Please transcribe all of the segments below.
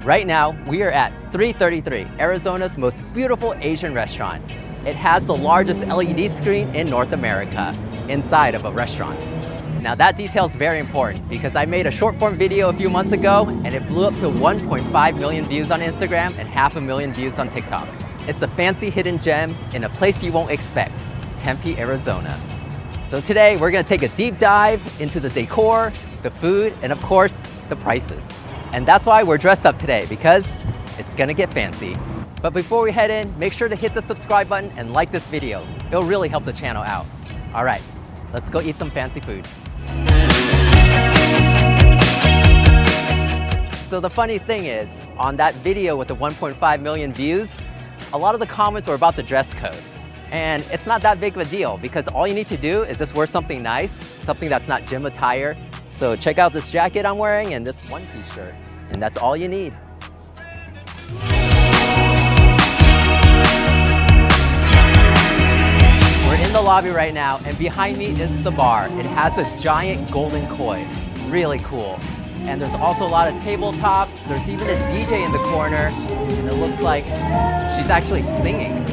Right now, we are at 333, Arizona's most beautiful Asian restaurant. It has the largest LED screen in North America inside of a restaurant. Now that detail is very important because I made a short form video a few months ago and it blew up to 1.5 million views on Instagram and 500,000 views on TikTok. It's a fancy hidden gem in a place you won't expect, Tempe, Arizona. So today we're gonna take a deep dive into the decor, the food, and of course, the prices. And that's why we're dressed up today, because it's gonna get fancy. But before we head in, make sure to hit the subscribe button and like this video. It'll really help the channel out. All right, let's go eat some fancy food. So the funny thing is, on that video with the 1.5 million views, a lot of the comments were about the dress code. And it's not that big of a deal because all you need to do is just wear something nice, something that's not gym attire. So check out this jacket I'm wearing and this one-piece shirt, and that's all you need. We're in the lobby right now, and behind me is the bar. It has a giant golden koi, really cool. And there's also a lot of tabletops. There's even a DJ in the corner, and it looks like she's actually singing.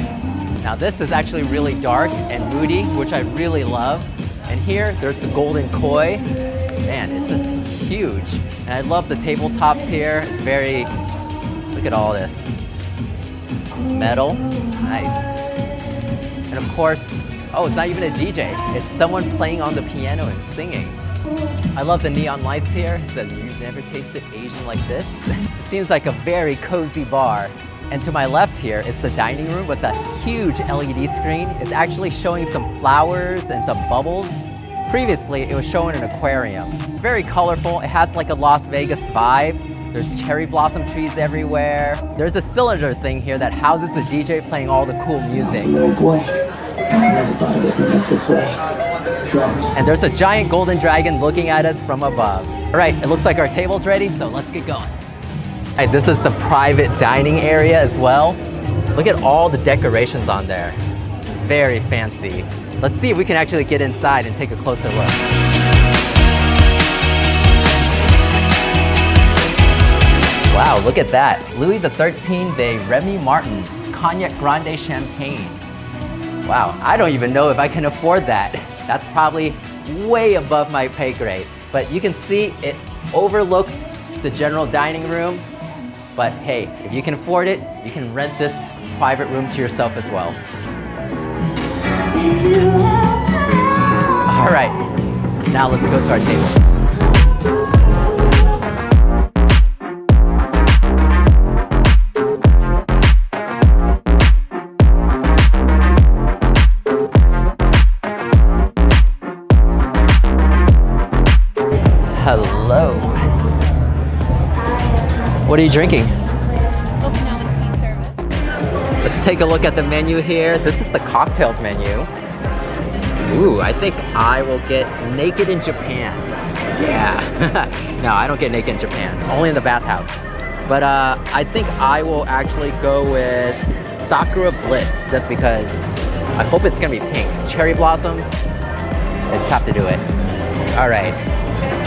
Now this is actually really dark and moody, which I really love. And here, there's the golden koi. Man, it's just huge. And I love the tabletops here. It's very, look at all this. Metal, nice. And of course, oh, it's not even a DJ. It's someone playing on the piano and singing. I love the neon lights here. It says, "You never tasted Asian like this." It seems like a very cozy bar. And to my left here is the dining room with a huge LED screen. It's actually showing some flowers and some bubbles. Previously, it was showing an aquarium. It's very colorful. It has like a Las Vegas vibe. There's cherry blossom trees everywhere. There's a cylinder thing here that houses the DJ playing all the cool music. Oh boy, I never thought of it up this way. Drums. And there's a giant golden dragon looking at us from above. All right, it looks like our table's ready, so let's get going. All right, this is the private dining area as well. Look at all the decorations on there. Very fancy. Let's see if we can actually get inside and take a closer look. Wow, look at that. Louis XIII de Remy Martin Cognac Grande Champagne. Wow, I don't even know if I can afford that. That's probably way above my pay grade. But you can see it overlooks the general dining room. But hey, if you can afford it, you can rent this private room to yourself as well. All right, now let's go to our table. Hello. What are you drinking? Okinawan tea service. Let's take a look at the menu here. This is the cocktails menu. Ooh, I think I will get naked in Japan. Yeah. No, I don't get naked in Japan. Only in the bathhouse. But I think I will actually go with Sakura Bliss just because I hope it's gonna be pink. Cherry blossoms. I just have to do it. All right.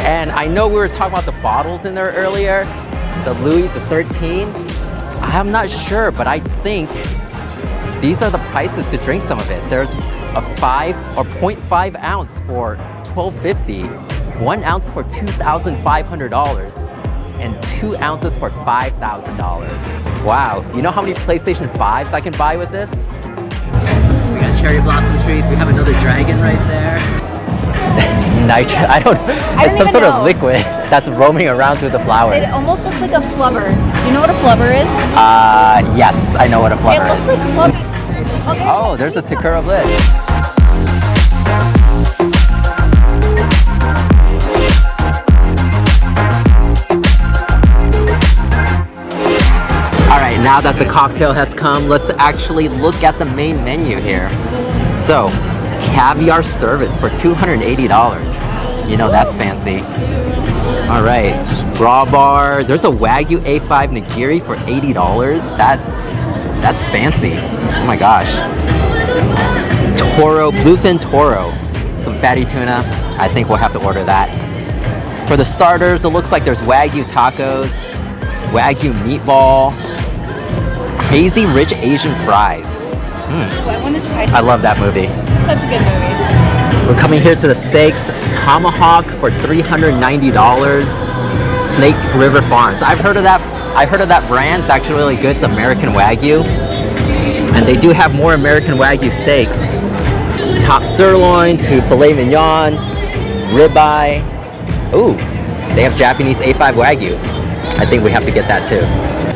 And I know we were talking about the bottles in there earlier. The Louis XIII. I'm not sure, but I think these are the prices to drink some of it. There's a 5 or 0.5 ounce for $12.50, 1 ounce for $2,500, and 2 ounces for $5,000. Wow, you know how many PlayStation 5s I can buy with this? We got cherry blossom trees. We have another dragon right there. Nitro, it's some sort of liquid that's roaming around through the flowers. It almost looks like a flubber. Do you know what a flubber is? Yes, I know what a flubber is. It looks like flubber. Okay. Oh, there's a Sakura Bliss. All right, now that the cocktail has come, let's actually look at the main menu here. So, caviar service for $280. You know that's fancy. All right, raw bar. There's a Wagyu A5 nigiri for $80. That's fancy. Oh my gosh. Toro, bluefin toro. Some fatty tuna. I think we'll have to order that. For the starters, it looks like there's Wagyu tacos. Wagyu meatball. Crazy Rich Asian fries. Ooh, I want to try. I love that movie. Such a good movie. We're coming here to the steaks. Tomahawk for $390. Snake River Farms. I've heard of that. I heard of that brand. It's actually really good. It's American Wagyu. And they do have more American Wagyu steaks. Top sirloin to filet mignon, ribeye. Ooh, they have Japanese A5 Wagyu. I think we have to get that too.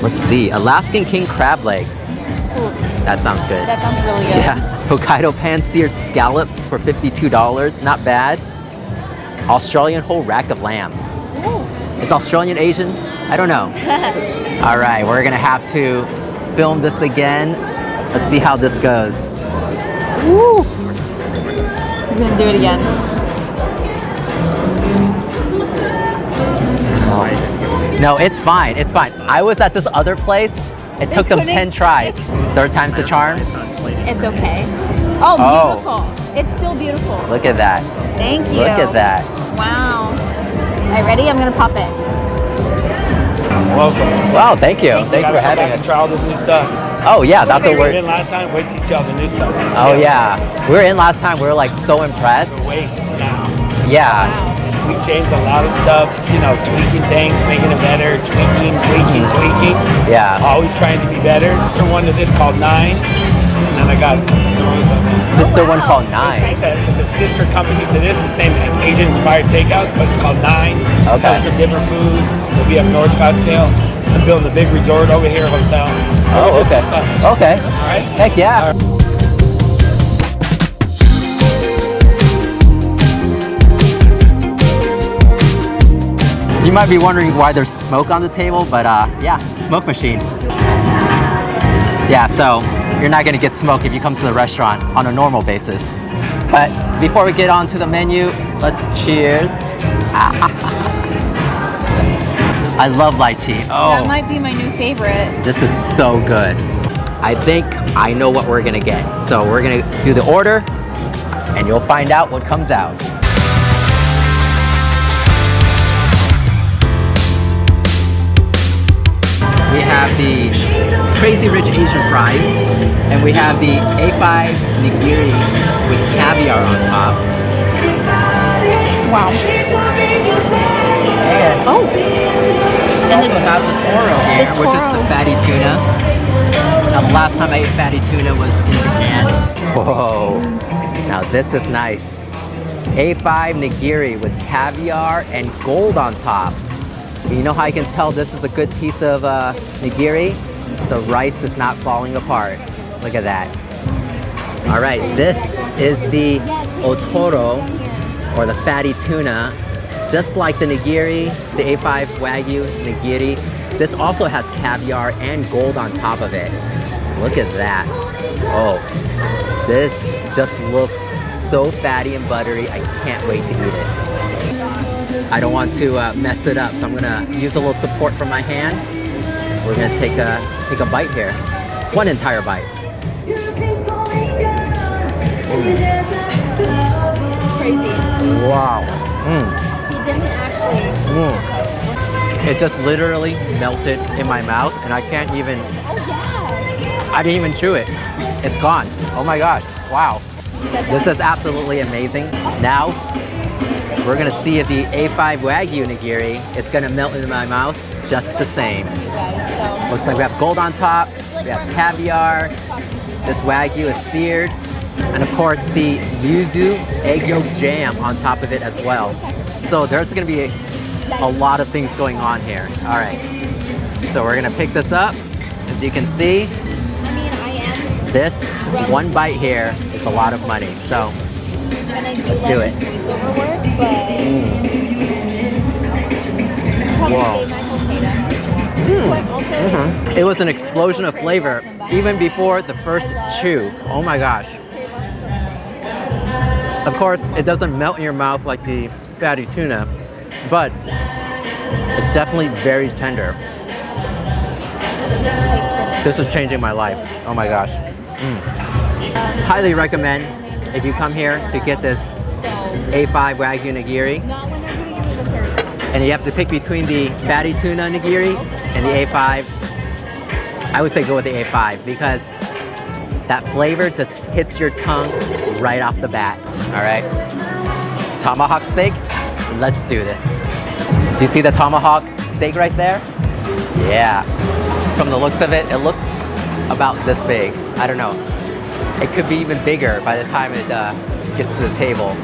Let's see, Alaskan King crab legs. Ooh, That sounds good. that sounds really good. Yeah, Hokkaido pan-seared scallops for $52. Not bad. Australian whole rack of lamb. Ooh. Is Australian Asian? I don't know. All right, we're gonna have to film this again. Let's see how this goes. Woo! He's gonna do it again. No, it's fine. It's fine. I was at this other place. It took them 10 tries. Third time's the charm. It's okay. Oh, beautiful. It's still beautiful. Look at that. Thank you. Look at that. Wow. All right, ready? I'm gonna pop it. Welcome. Wow, thank you. Gotta Thanks for come having back and us. try all this new stuff. Oh yeah, that's what We were we're. in last time. Wait till you see all the new stuff. It's Oh killer. yeah, we were in last time. We were like so impressed. Wait now. Yeah. Wow. We changed a lot of stuff. You know, tweaking things, making it better. Tweaking. Yeah. Always trying to be better. Sister one to this called 9, and then I got some other stuff. Sister wow. one called 9. It's a sister company to this, the same Asian-inspired steakhouse, but it's called 9. Okay. Has some different foods. We'll be up North Scottsdale. I'm building a big resort over here, hotel. Oh, We'll do okay. some stuff. Okay. All right. Heck yeah. You might be wondering why there's smoke on the table, but yeah, smoke machine. Yeah, so you're not gonna get smoke if you come to the restaurant on a normal basis. But before we get on to the menu, let's cheers. I love lychee. Oh. That might be my new favorite. This is so good. I think I know what we're gonna get. So we're gonna do the order and you'll find out what comes out. We have the Crazy Rich Asian fries and we have the A5 nigiri with caviar on top. Wow. And Oh. we also have the toro here, The which is toro. the fatty tuna. Now the last time I ate fatty tuna was in Japan. Whoa, now this is nice. A5 nigiri with caviar and gold on top. You know how I can tell this is a good piece of nigiri? The rice is not falling apart. Look at that. All right, this is the otoro, or the fatty tuna. Just like the nigiri, the A5 Wagyu nigiri, this also has caviar and gold on top of it. Look at that. Oh, this just looks so fatty and buttery. I can't wait to eat it. I don't want to mess it up, so I'm gonna use a little support from my hand. We're gonna take a bite here. One entire bite. Crazy. Wow. He didn't actually. It just literally melted in my mouth and I can't even, Oh yeah. I didn't even chew it. It's gone. Oh my gosh. Wow. This is absolutely amazing. Now, we're gonna see if the A5 Wagyu nigiri is gonna melt into my mouth just the same. Guys, so Looks like we have gold on top, we have caviar, this Wagyu is seared, and of course the yuzu egg yolk jam on top of it as well. So there's gonna be a lot of things going on here. All right, so we're gonna pick this up. As you can see, I mean, I am this one bite here is a lot of money. So gonna do Let's like do it. voiceover work, but probably Whoa. save my potato. Quick, also, it was an explosion of flavor even before the first chew. Oh my gosh. Of course, it doesn't melt in your mouth like the fatty tuna, but it's definitely very tender. This is changing my life. Oh my gosh. Highly recommend if you come here to get this A5 Wagyu nigiri. not when they're doing it with the person. And and you have to pick between the fatty tuna nigiri and the A5. I would say go with the A5 because that flavor just hits your tongue right off the bat. All right, tomahawk steak, let's do this. Do you see the tomahawk steak right there? Yeah, from the looks of it, it looks about this big. I don't know. It could be even bigger by the time it gets to the table.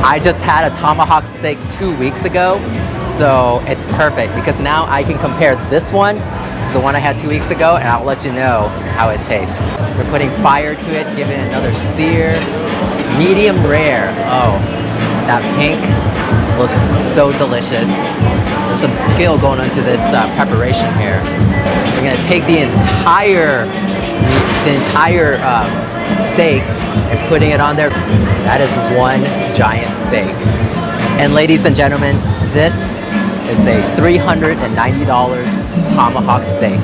I just had a tomahawk steak 2 weeks ago, so it's perfect because now I can compare this one to the one I had 2 weeks ago, and I'll let you know how it tastes. We're putting fire to it, giving it another sear. Medium rare. Oh, that pink looks so delicious. There's some skill going into this preparation here. We're gonna take the entire steak and putting it on there. That is one giant steak. And ladies and gentlemen, this is a $390 tomahawk steak.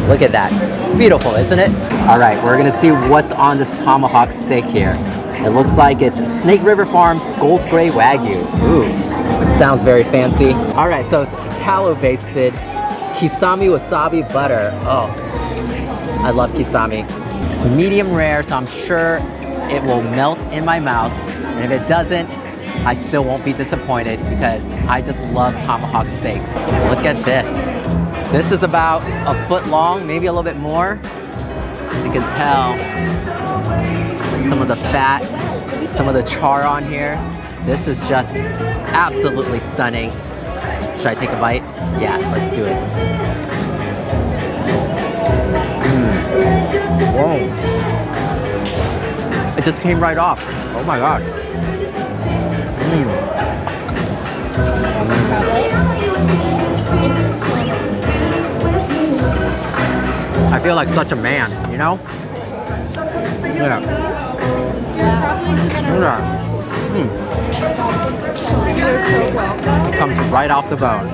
Look at that. Beautiful, isn't it? All right, we're gonna see what's on this tomahawk steak here. It looks like it's Snake River Farms Gold Gray Wagyu. Ooh, it sounds very fancy. All right, so it's tallow basted kisame wasabi butter. Oh, I love kisame. It's medium rare, so I'm sure it will melt in my mouth. And if it doesn't, I still won't be disappointed because I just love tomahawk steaks. Look at this. This is about a foot long, maybe a little bit more. As you can tell, some of the fat, some of the char on here. This is just absolutely stunning. Should I take a bite? Yeah, let's do it. Whoa. It just came right off. Oh my gosh. I feel like such a man, you know? Yeah. It comes right off the bone.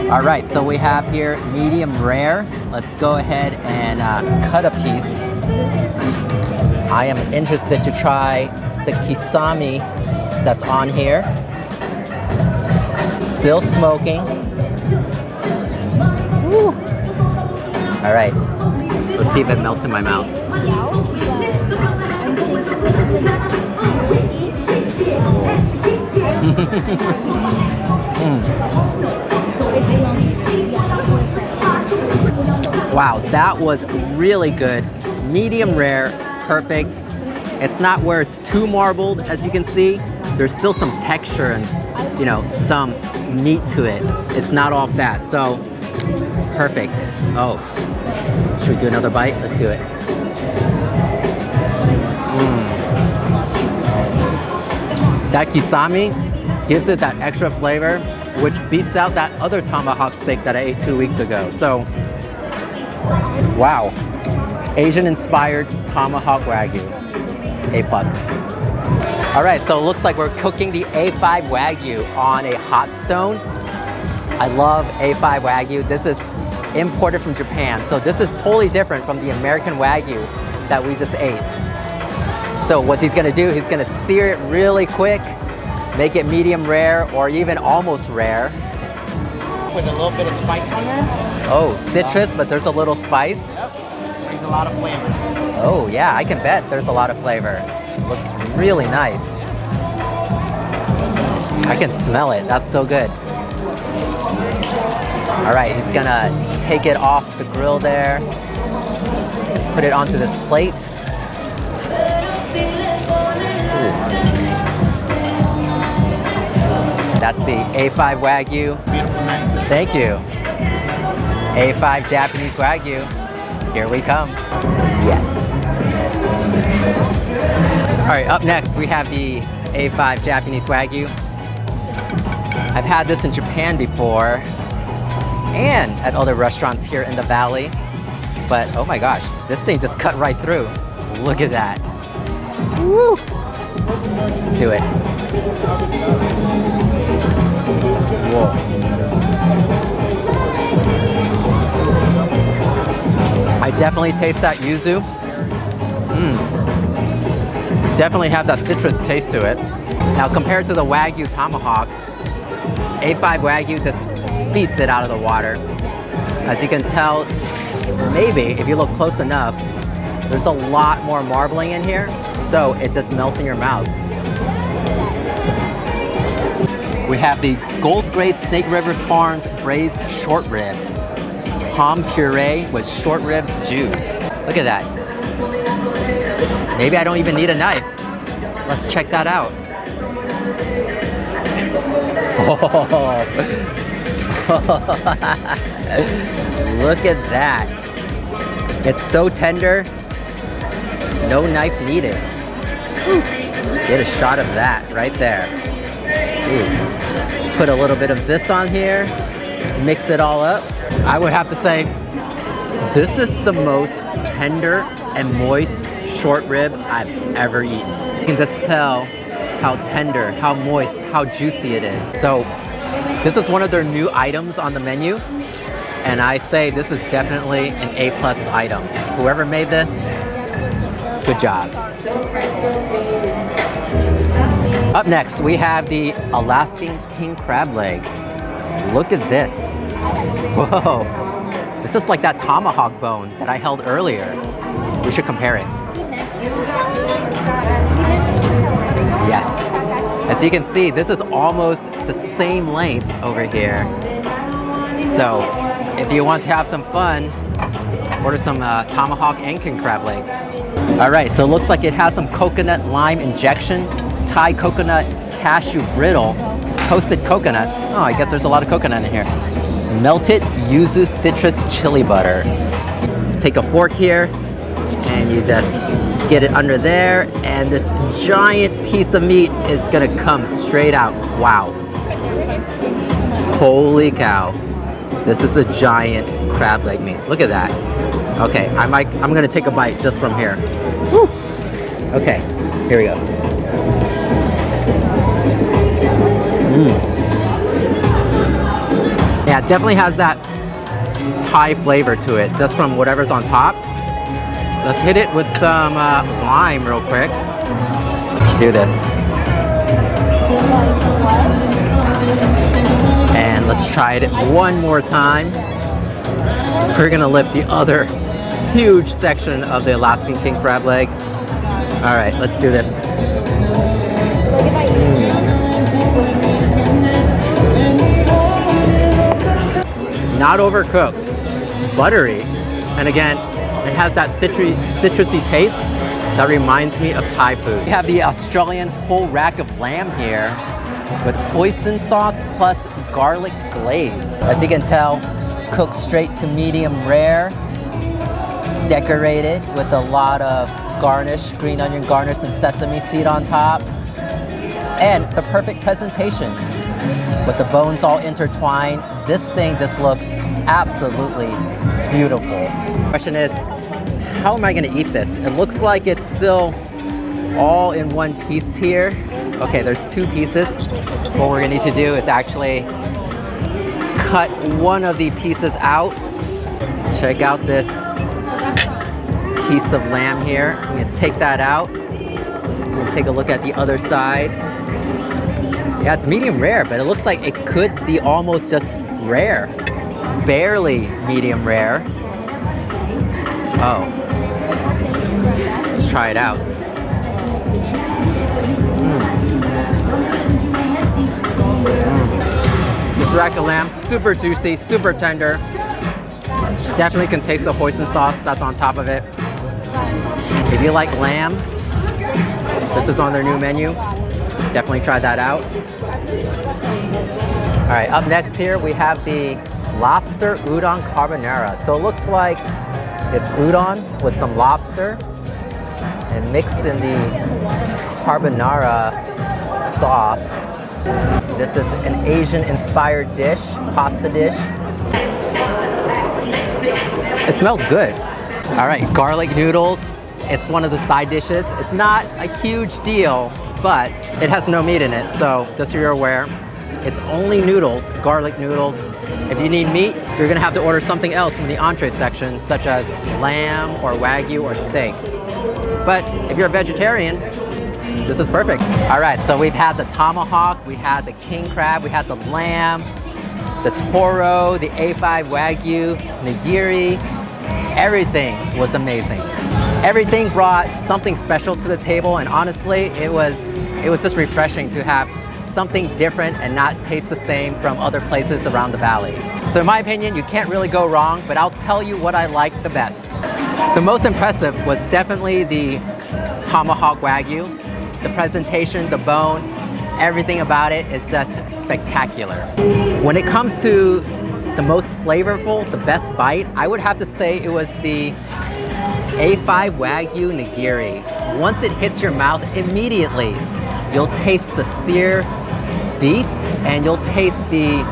All right, so we have here medium rare. Let's go ahead and cut a piece. I am interested to try the kisame that's on here. Still smoking. Woo. All right, let's see if it melts in my mouth. Wow, that was really good. Medium rare, perfect. It's not where it's too marbled, as you can see. There's still some texture and, you know, some meat to it. It's not all fat, so perfect. Oh, should we do another bite? Let's do it. That kisame gives it that extra flavor, which beats out that other tomahawk steak that I ate 2 weeks ago. So, wow. Asian-inspired tomahawk Wagyu. A+. All right, so it looks like we're cooking the A5 Wagyu on a hot stone. I love A5 Wagyu. This is imported from Japan, so this is totally different from the American Wagyu that we just ate. So what he's gonna do, he's gonna sear it really quick, make it medium rare or even almost rare. Put a little bit of spice on there. Oh, citrus, but there's a little spice. Yep. Brings a lot of flavor. Oh yeah, I can bet there's a lot of flavor. Looks really nice. I can smell it, that's so good. All right, he's gonna take it off the grill there, put it onto this plate. That's the A5 Wagyu. Beautiful night. Thank you. A5 Japanese Wagyu. Here we come. Yes. All right, up next we have the A5 Japanese Wagyu. I've had this in Japan before and at other restaurants here in the valley. But oh my gosh, this thing just cut right through. Look at that. Woo! Let's do it. Whoa. Definitely taste that yuzu. Definitely have that citrus taste to it. Now compared to the Wagyu tomahawk, A5 Wagyu just beats it out of the water. As you can tell, maybe if you look close enough, there's a lot more marbling in here, so it just melts in your mouth. We have the Gold Grade Snake River Farms braised short rib. Palm puree with short rib jus. Look at that. Maybe I don't even need a knife. Let's check that out. Oh. Look at that. It's so tender. No knife needed. Whew. Get a shot of that right there. Ooh. Let's put a little bit of this on here. Mix it all up. I would have to say this is the most tender and moist short rib I've ever eaten. You can just tell how tender, how moist, how juicy it is. So this is one of their new items on the menu, and I say this is definitely an A+ item. Whoever made this, good job. Up next, we have the Alaskan king crab legs. Look at this. Whoa. This is like that tomahawk bone that I held earlier. We should compare it. Yes. As you can see, this is almost the same length over here. So if you want to have some fun, order some tomahawk and king crab legs. All right, so it looks like it has some coconut lime injection, Thai coconut cashew brittle, toasted coconut. Oh, I guess there's a lot of coconut in here. Melted yuzu citrus chili butter. Just take a fork here and you just get it under there, and this giant piece of meat is gonna come straight out. Wow. Holy cow. This is a giant crab leg meat. Look at that. Okay, I'm gonna take a bite just from here. Woo. Okay, here we go. Yeah, it definitely has that Thai flavor to it, just from whatever's on top. Let's hit it with some lime real quick. Let's do this. And let's try it one more time. We're gonna lift the other huge section of the Alaskan king crab leg. All right, let's do this. Not overcooked, buttery, and again, it has that citrusy taste that reminds me of Thai food. We have the Australian whole rack of lamb here with hoisin sauce plus garlic glaze. As you can tell, cooked straight to medium rare, decorated with a lot of garnish, green onion garnish and sesame seed on top, and the perfect presentation with the bones all intertwined. This thing just looks absolutely beautiful. Question is, how am I gonna eat this? It looks like it's still all in one piece here. Okay, there's two pieces. What we're gonna need to do is actually cut one of the pieces out. Check out this piece of lamb here. I'm gonna take that out. We'll take a look at the other side. Yeah, it's medium rare, but it looks like it could be almost just rare. Barely medium rare. Oh. Let's try it out. This rack of lamb, super juicy, super tender. Definitely can taste the hoisin sauce that's on top of it. If you like lamb, this is on their new menu. Definitely try that out. All right, up next here we have the lobster udon carbonara. So it looks like it's udon with some lobster and mixed in the carbonara sauce. This is an Asian-inspired dish, pasta dish. It smells good. All right, garlic noodles. It's one of the side dishes. It's not a huge deal, but it has no meat in it, so just so you're aware. It's only noodles, garlic noodles. If you need meat, you're gonna have to order something else from the entree section, such as lamb or Wagyu or steak. But if you're a vegetarian, this is perfect. All right, so we've had the tomahawk, we had the king crab, we had the lamb, the toro, the A5 Wagyu, nigiri. Everything was amazing. Everything brought something special to the table, and honestly, it was just refreshing to have something different and not taste the same from other places around the valley. So in my opinion, you can't really go wrong, but I'll tell you what I liked the best. The most impressive was definitely the tomahawk Wagyu. The presentation, the bone, everything about it is just spectacular. When it comes to the most flavorful, the best bite, I would have to say it was the A5 Wagyu nigiri. Once it hits your mouth, immediately you'll taste the sear beef and you'll taste the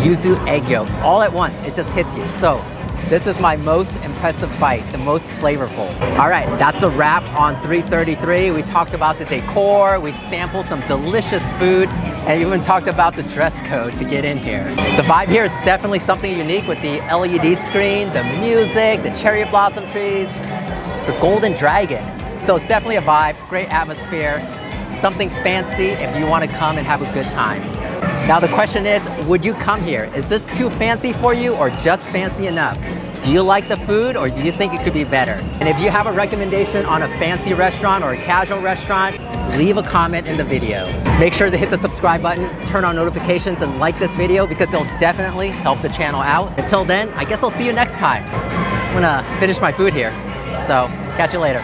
yuzu egg yolk all at once. It just hits you. So this is my most impressive bite, the most flavorful. All right, that's a wrap on 333. We talked about the decor, we sampled some delicious food, and even talked about the dress code to get in here. The vibe here is definitely something unique with the LED screen, the music, the cherry blossom trees, the golden dragon. So it's definitely a vibe, great atmosphere, something fancy if you want to come and have a good time. Now the question is, would you come here? Is this too fancy for you or just fancy enough? Do you like the food or do you think it could be better? And if you have a recommendation on a fancy restaurant or a casual restaurant, leave a comment in the video. Make sure to hit the subscribe button, turn on notifications, and like this video because it'll definitely help the channel out. Until then, I guess I'll see you next time. I'm gonna finish my food here, so catch you later.